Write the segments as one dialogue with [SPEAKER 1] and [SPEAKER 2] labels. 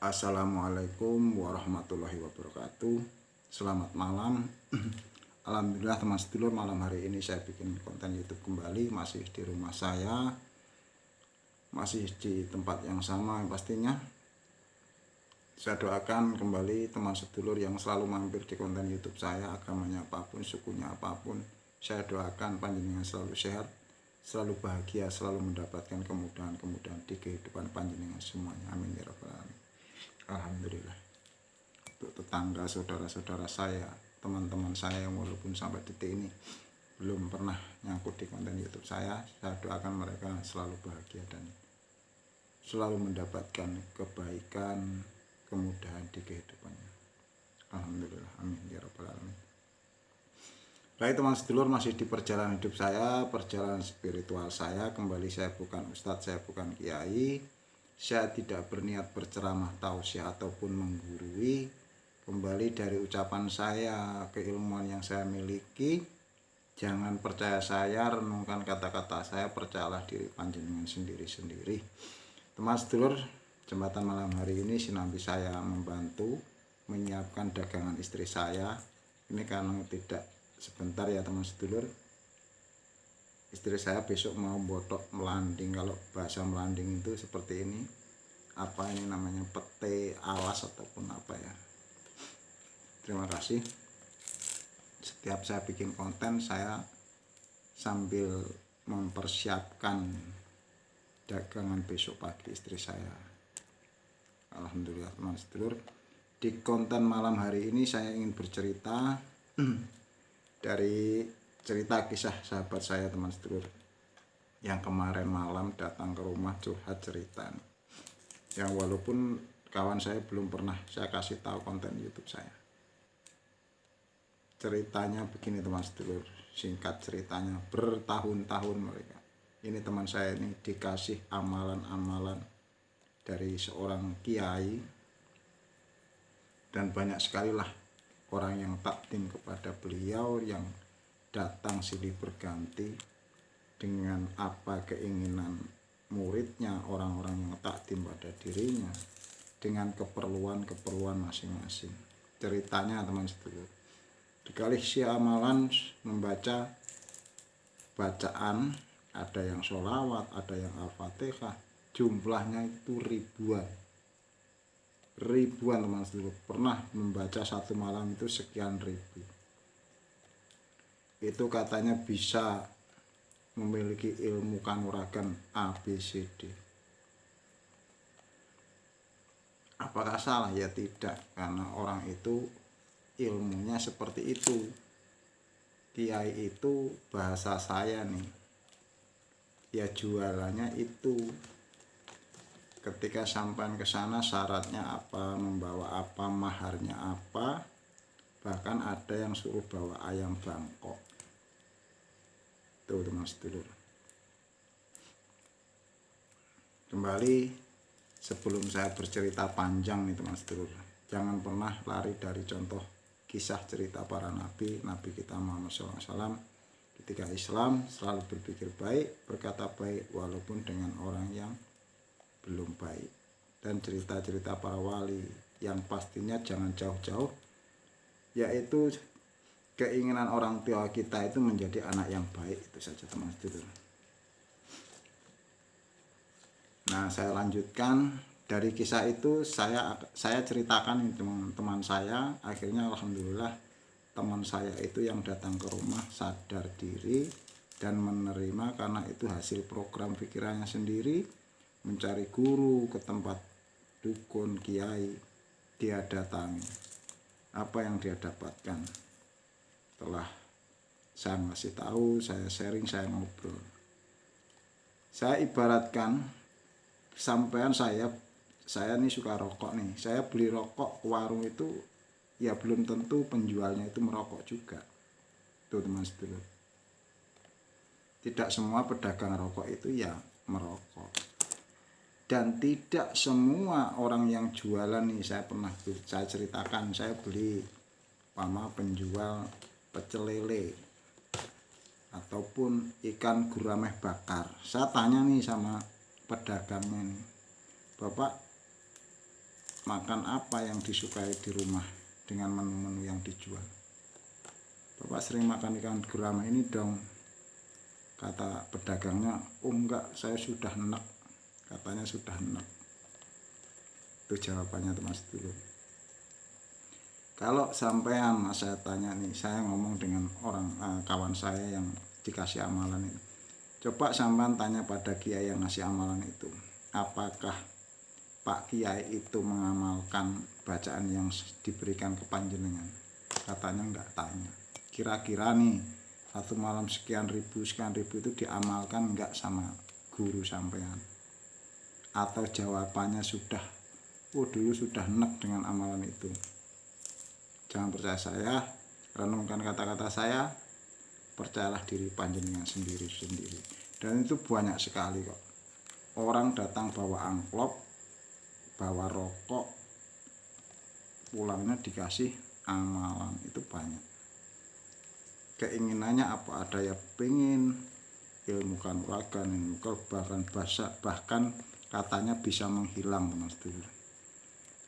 [SPEAKER 1] Assalamualaikum warahmatullahi wabarakatuh. Selamat malam. Alhamdulillah teman sedulur, malam hari ini saya bikin konten YouTube kembali, masih di rumah saya, masih di tempat yang sama pastinya. Saya doakan kembali teman sedulur yang selalu mampir di konten YouTube saya, agamanya apapun, sukunya apapun, saya doakan panjenengan selalu sehat, selalu bahagia, selalu mendapatkan kemudahan-kemudahan di kehidupan panjenengan semuanya. Amin ya rabbal alamin. Alhamdulillah. Untuk tetangga, saudara-saudara saya, teman-teman saya yang walaupun sampai detik ini belum pernah nyangkut di konten YouTube saya doakan mereka selalu bahagia dan selalu mendapatkan kebaikan, kemudahan di kehidupannya. Alhamdulillah, amin ya rabbal alamin. Baik teman sedulur, masih di perjalanan hidup saya, perjalanan spiritual saya. Kembali, saya bukan ustadz, saya bukan kiai, saya tidak berniat berceramah, tausiah ataupun menggurui. Kembali dari ucapan saya, keilmuan yang saya miliki, jangan percaya saya, renungkan kata-kata saya, percayalah diri panjenengan sendiri-sendiri. Teman sedulur, jembatan malam hari ini sinambi saya membantu menyiapkan dagangan istri saya. Ini karena tidak sebentar ya teman sedulur, istri saya besok mau botok melanding. Kalau bahasa melanding itu seperti ini, apa ini namanya, pete alas ataupun apa ya. Terima kasih. Setiap saya bikin konten, saya sambil mempersiapkan dagangan besok pagi istri saya. Alhamdulillah teman sedulur, di konten malam hari ini saya ingin bercerita dari cerita kisah sahabat saya teman sedulur yang kemarin malam datang ke rumah curhat cerita, yang walaupun kawan saya belum pernah saya kasih tahu konten YouTube saya. Ceritanya begini teman sedulur, singkat ceritanya, bertahun-tahun mereka ini, teman saya ini dikasih amalan-amalan dari seorang kiai, dan banyak sekali lah orang yang takdim kepada beliau, yang datang silih berganti dengan apa keinginan muridnya, orang-orang yang takdim pada dirinya dengan keperluan-keperluan masing-masing. Ceritanya teman sedulur, dikasih amalan membaca bacaan, ada yang sholawat, ada yang al-fatihah, jumlahnya itu ribuan teman sedulur. Pernah membaca satu malam itu sekian ribu. Itu katanya bisa memiliki ilmu kanuragan ABCD. Apakah salah? Ya tidak, karena orang itu ilmunya seperti itu. Kiai itu bahasa saya nih, ya jualannya itu. Ketika sampai ke sana syaratnya apa, membawa apa, maharnya apa, bahkan ada yang suruh bawa ayam Bangkok. Tuh teman sedulur. Kembali, sebelum saya bercerita panjang nih teman sedulur, jangan pernah lari dari contoh kisah cerita para nabi kita Muhammad SAW. Ketika Islam selalu berpikir baik, berkata baik walaupun dengan orang yang belum baik, dan cerita-cerita para wali yang pastinya jangan jauh-jauh, yaitu keinginan orang tua kita itu menjadi anak yang baik. Itu saja teman sedulur. Nah, saya lanjutkan dari kisah itu, saya ceritakan teman-teman saya. Akhirnya alhamdulillah teman saya itu yang datang ke rumah sadar diri dan menerima, karena itu hasil program pikirannya sendiri, mencari guru ke tempat dukun, kiai. Dia datangi. Apa yang dia dapatkan? Setelah saya ngasih tahu, saya sharing, saya ngobrol, saya ibaratkan sampean, saya ini suka rokok nih. Saya beli rokok ke warung itu, ya belum tentu penjualnya itu merokok juga. Tuh teman sedulur, tidak semua pedagang rokok itu ya merokok. Dan tidak semua orang yang jualan nih, saya ceritakan, saya beli sama penjual pecel lele ataupun ikan gurameh bakar. Saya tanya nih sama pedagangnya nih, Bapak makan apa yang disukai di rumah dengan menu-menu yang dijual. Bapak sering makan ikan gurame ini dong, kata pedagangnya. Oh enggak, saya sudah enak, katanya sudah enak. Itu jawabannya teman sedulur. Kalau sampean, saya tanya nih, saya ngomong dengan orang kawan saya yang dikasih amalan itu. Coba sampean tanya pada kiai yang ngasih amalan itu, apakah Pak Kiai itu mengamalkan bacaan yang diberikan ke panjenengan? Katanya enggak. Tanya, kira-kira nih satu malam sekian ribu itu diamalkan enggak sama guru sampean? Atau jawabannya sudah, oh dulu sudah enak dengan amalan itu? Jangan percaya saya, renungkan kata-kata saya, percayalah diri panjenengan sendiri-sendiri. Dan itu banyak sekali kok. Orang datang bawa amplop, bawa rokok, pulangnya dikasih amalan, itu banyak. Keinginannya apa? Ada yang pengen ilmu kanuragan, ilmu bahkan bahkan katanya bisa menghilang, teman sedulur.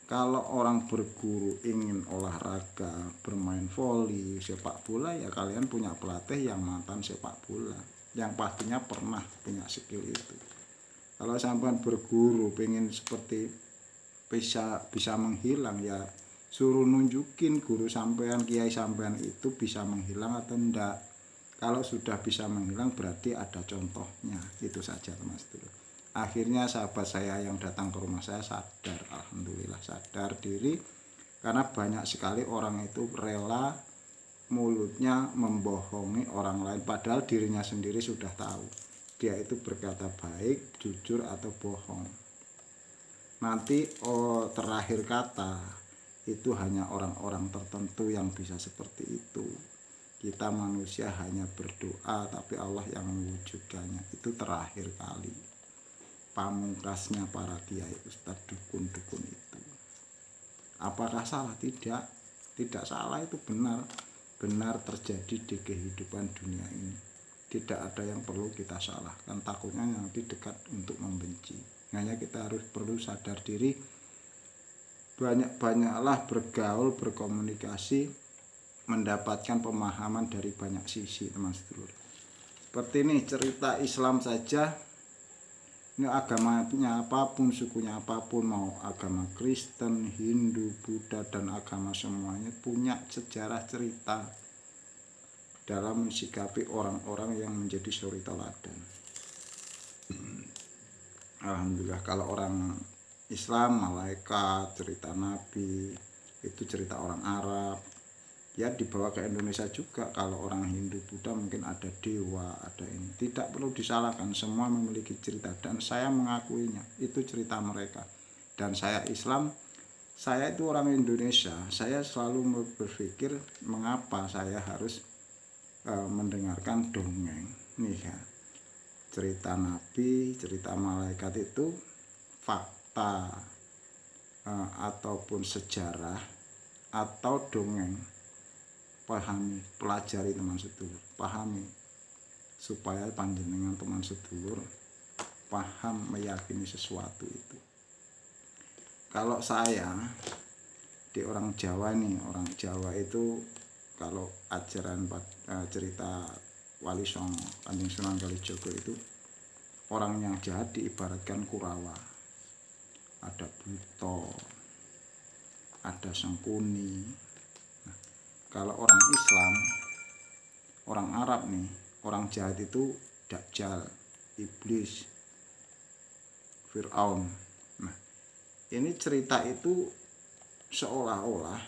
[SPEAKER 1] Kalau orang berguru ingin olahraga, bermain voli, sepak bola, ya kalian punya pelatih yang mantan sepak bola, yang pastinya pernah punya skill itu. Kalau sampean berguru pengen seperti bisa menghilang, ya suruh nunjukin guru sampean, kiai sampean itu bisa menghilang atau enggak. Kalau sudah bisa menghilang berarti ada contohnya. Itu saja teman sedulur. Akhirnya sahabat saya yang datang ke rumah saya sadar, alhamdulillah sadar diri, karena banyak sekali orang itu rela mulutnya membohongi orang lain padahal dirinya sendiri sudah tahu dia itu berkata baik, jujur atau bohong. Nanti terakhir kata itu hanya orang-orang tertentu yang bisa seperti itu. Kita manusia hanya berdoa, tapi Allah yang mewujudkannya. Itu terakhir kali. Pamungkasnya para kiai, ustadz, dukun-dukun itu. Apakah salah? Tidak salah, itu benar terjadi di kehidupan dunia ini. Tidak ada yang perlu kita salahkan, takutnya nanti dekat untuk membenci. Hanya kita perlu sadar diri, banyak-banyaklah bergaul, berkomunikasi, mendapatkan pemahaman dari banyak sisi, teman sedulur. Seperti ini cerita Islam saja. Ini agamanya apapun, sukunya apapun, mau agama Kristen, Hindu, Buddha, dan agama semuanya punya sejarah cerita dalam mensikapi orang-orang yang menjadi suri teladan. Alhamdulillah, kalau orang Islam, malaikat, cerita Nabi, itu cerita orang Arab, ya dibawa ke Indonesia juga. Kalau orang Hindu, Buddha mungkin ada dewa, ada ini. Tidak perlu disalahkan, semua memiliki cerita dan saya mengakuinya, itu cerita mereka. Dan saya Islam, saya itu orang Indonesia, saya selalu berpikir mengapa saya harus mendengarkan dongeng. Nih ya, cerita Nabi, cerita malaikat itu fakta ataupun sejarah atau dongeng. Pahami, pelajari teman sedulur, pahami supaya panjenengan teman sedulur paham meyakini sesuatu itu. Kalau saya di orang Jawa nih, orang Jawa itu kalau ajaran cerita Wali Songo, Kanjeng Sunan Kalijaga itu orang yang jahat diibaratkan Kurawa. Ada Buto, ada Sengkuni. Kalau orang Islam, orang Arab nih, orang jahat itu Dajjal, Iblis, Fir'aun. Nah, ini cerita itu seolah-olah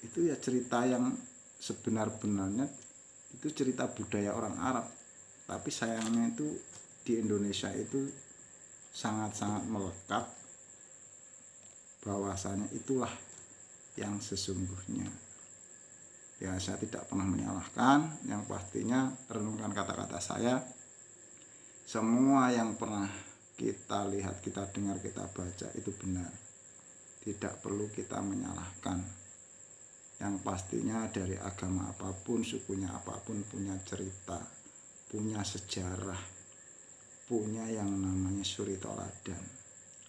[SPEAKER 1] itu ya cerita yang sebenar-benarnya itu cerita budaya orang Arab. Tapi sayangnya itu di Indonesia itu sangat-sangat melekat bahwasanya itulah yang sesungguhnya. Ya, saya tidak pernah menyalahkan, yang pastinya renungkan kata-kata saya. Semua yang pernah kita lihat, kita dengar, kita baca itu benar. Tidak perlu kita menyalahkan. Yang pastinya dari agama apapun, sukunya apapun punya cerita, punya sejarah, punya yang namanya suri toladan.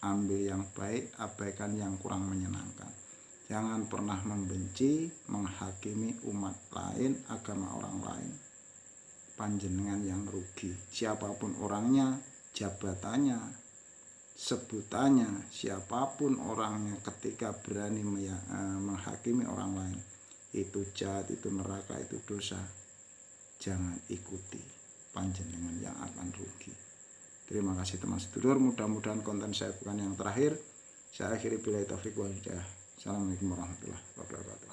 [SPEAKER 1] ambil yang baik, abaikan yang kurang menyenangkan. Jangan pernah membenci, menghakimi umat lain, agama orang lain. Panjenengan yang rugi. Siapapun orangnya, jabatannya, sebutannya, siapapun orangnya, ketika berani menghakimi orang lain, itu jahat, itu neraka, itu dosa, jangan ikuti. Panjenengan yang akan rugi. Terima kasih teman sedulur, mudah-mudahan konten saya bukan yang terakhir. Saya akhiri billahi taufik wal hidayah. Assalamualaikum warahmatullahi wabarakatuh.